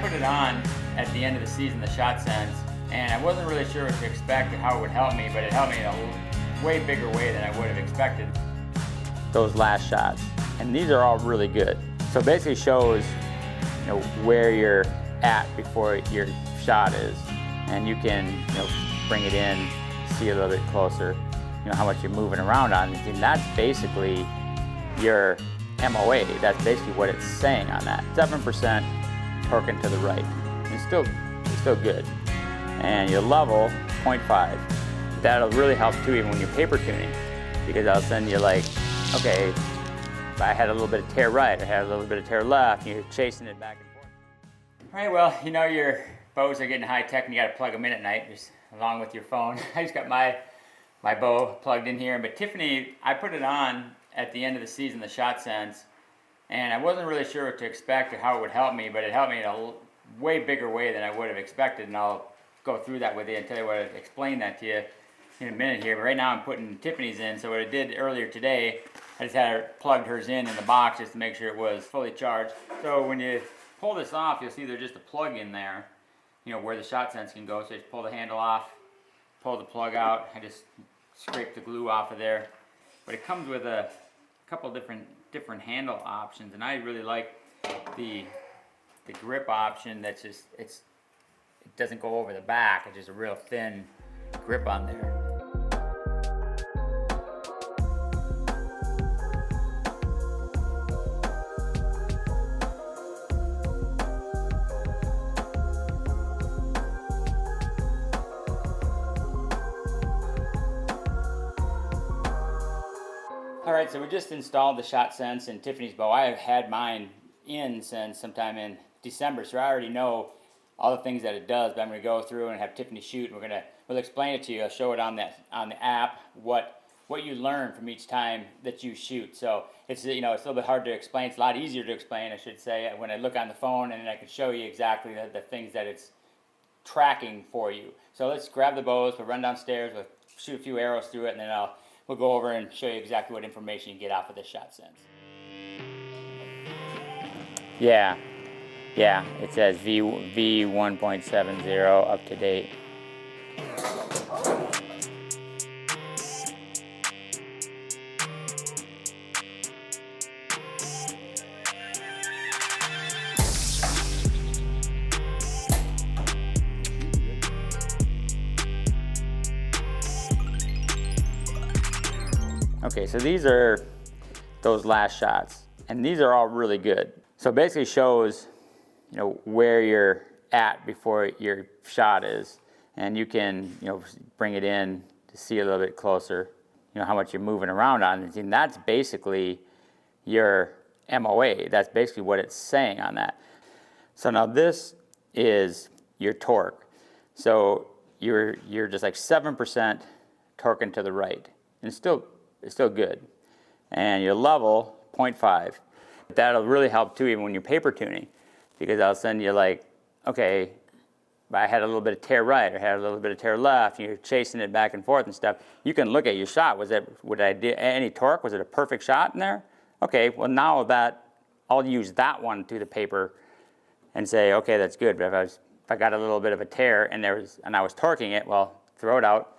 put it on at the end of the season, the Shot Sense, and I wasn't really sure what to expect or how it would help me, but it helped me in a way bigger way than I would have expected. Those last shots, and these are all really good. So it basically shows, where you're at before your shot is, and you can, bring it in, see a little bit closer, how much you're moving around on, and that's basically your MOA. That's basically what it's saying on that. 7% torquing to the right. It's still good. And your level, 0.5. That'll really help too, even when you're paper tuning, because all of a sudden you're like, okay, if I had a little bit of tear right, I had a little bit of tear left, and you're chasing it back and forth. All right, well, your bows are getting high tech, and you got to plug them in at night, just along with your phone. I just got my bow plugged in here, but Tiffany, I put it on at the end of the season, the Shot Sense, and I wasn't really sure what to expect or how it would help me, but it helped me in a way bigger way than I would have expected, and I'll go through that with you and tell you what I explained that to you in a minute here. But right now I'm putting Tiffany's in, so what I did earlier today, I just had her plugged hers in the box just to make sure it was fully charged. So when you pull this off, you'll see there's just a plug in there, where the Shot Sense can go. So you just pull the handle off, pull the plug out, I just scrape the glue off of there. But it comes with a couple different handle options, and I really like the grip option. That's just it doesn't go over the back. It's just a real thin grip on there. Alright, so we just installed the Shot Sense in Tiffany's bow. I have had mine in since sometime in December, so I already know all the things that it does, but I'm going to go through and have Tiffany shoot, and we'll explain it to you. I'll show it on the app, what you learn from each time that you shoot. So it's it's a little bit hard to explain. It's a lot easier to explain, I should say, when I look on the phone, and then I can show you exactly the things that it's tracking for you. So let's grab the bows, we'll run downstairs, we'll shoot a few arrows through it, and then we'll go over and show you exactly what information you get off of the Shot Sense. Yeah, it says V1.70 up to date. Okay, so these are those last shots, and these are all really good. So it basically shows, where you're at before your shot is, and you can, bring it in to see a little bit closer, how much you're moving around on, and that's basically your MOA. That's basically what it's saying on that. So now this is your torque. So you're just like 7% torquing to the right, and it's still good. And your level, 0.5. That'll really help too, even when you're paper tuning, because all of a sudden you're like, okay, I had a little bit of tear right, or had a little bit of tear left, and you're chasing it back and forth and stuff. You can look at your shot. Would I do any torque? Was it a perfect shot in there? Okay, well now I'll use that one to the paper and say, okay, that's good. But if I got a little bit of a tear and I was torquing it, well, throw it out.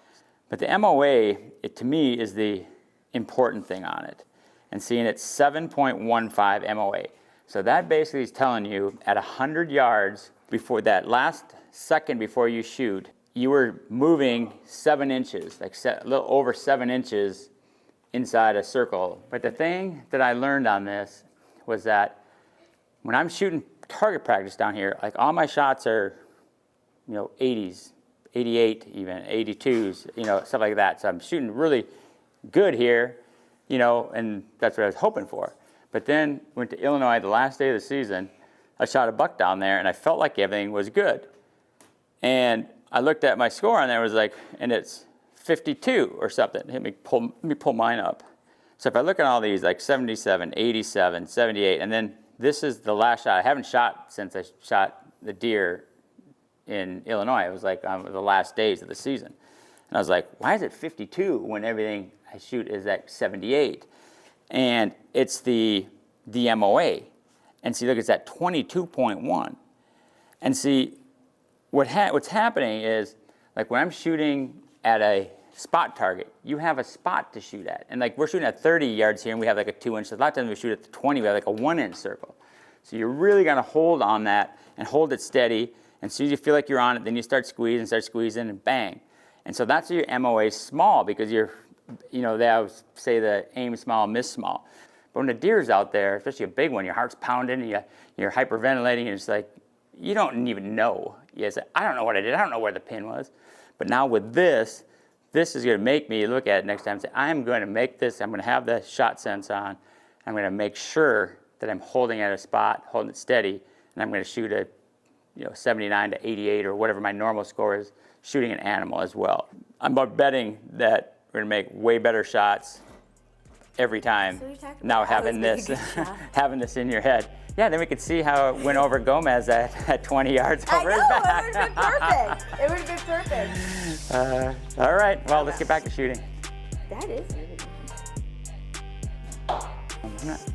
But the MOA, to me, is the important thing on it. And seeing it's 7.15 MOA. So that basically is telling you at 100 yards before that last second before you shoot, you were moving 7 inches, like a little over 7 inches inside a circle. But the thing that I learned on this was that when I'm shooting target practice down here, like all my shots are, 80s, 88 even, 82s, stuff like that. So I'm shooting really good here, and that's what I was hoping for. But then went to Illinois the last day of the season. I shot a buck down there, and I felt like everything was good. And I looked at my score on there, and it's 52 or something. Let me pull mine up. So if I look at all these, like 77, 87, 78, and then this is the last shot. I haven't shot since I shot the deer in Illinois. It was like on the last days of the season. And I was like, why is it 52 when everything I shoot is at 78? And it's the MOA. And see, look, it's at 22.1. And see, what's happening is, like when I'm shooting at a spot target, you have a spot to shoot at. And like we're shooting at 30 yards here and we have like a 2-inch. A lot of times we shoot at the 20, we have like a 1-inch circle. So you're really gonna hold on that and hold it steady. And as soon as you feel like you're on it, then you start squeezing, and bang. And so that's your MOA small, because you're, you know, they always say the aim small, miss small. But when a deer's out there, especially a big one, your heart's pounding and you're hyperventilating, and it's like, you don't even know. You say, I don't know what I did, I don't know where the pin was. But now with this is gonna make me look at it next time and say, I'm gonna make this, I'm gonna have the shot sense on, I'm gonna make sure that I'm holding at a spot, holding it steady, and I'm gonna shoot a 79 to 88 or whatever my normal score is, shooting an animal as well. I'm betting that we're gonna make way better shots every time. So now having this, having this in your head. Yeah, then we could see how it went over Gomez at 20 yards over his back. It would have been perfect. It would have been perfect. All right, well, let's get back to shooting. That is really nice.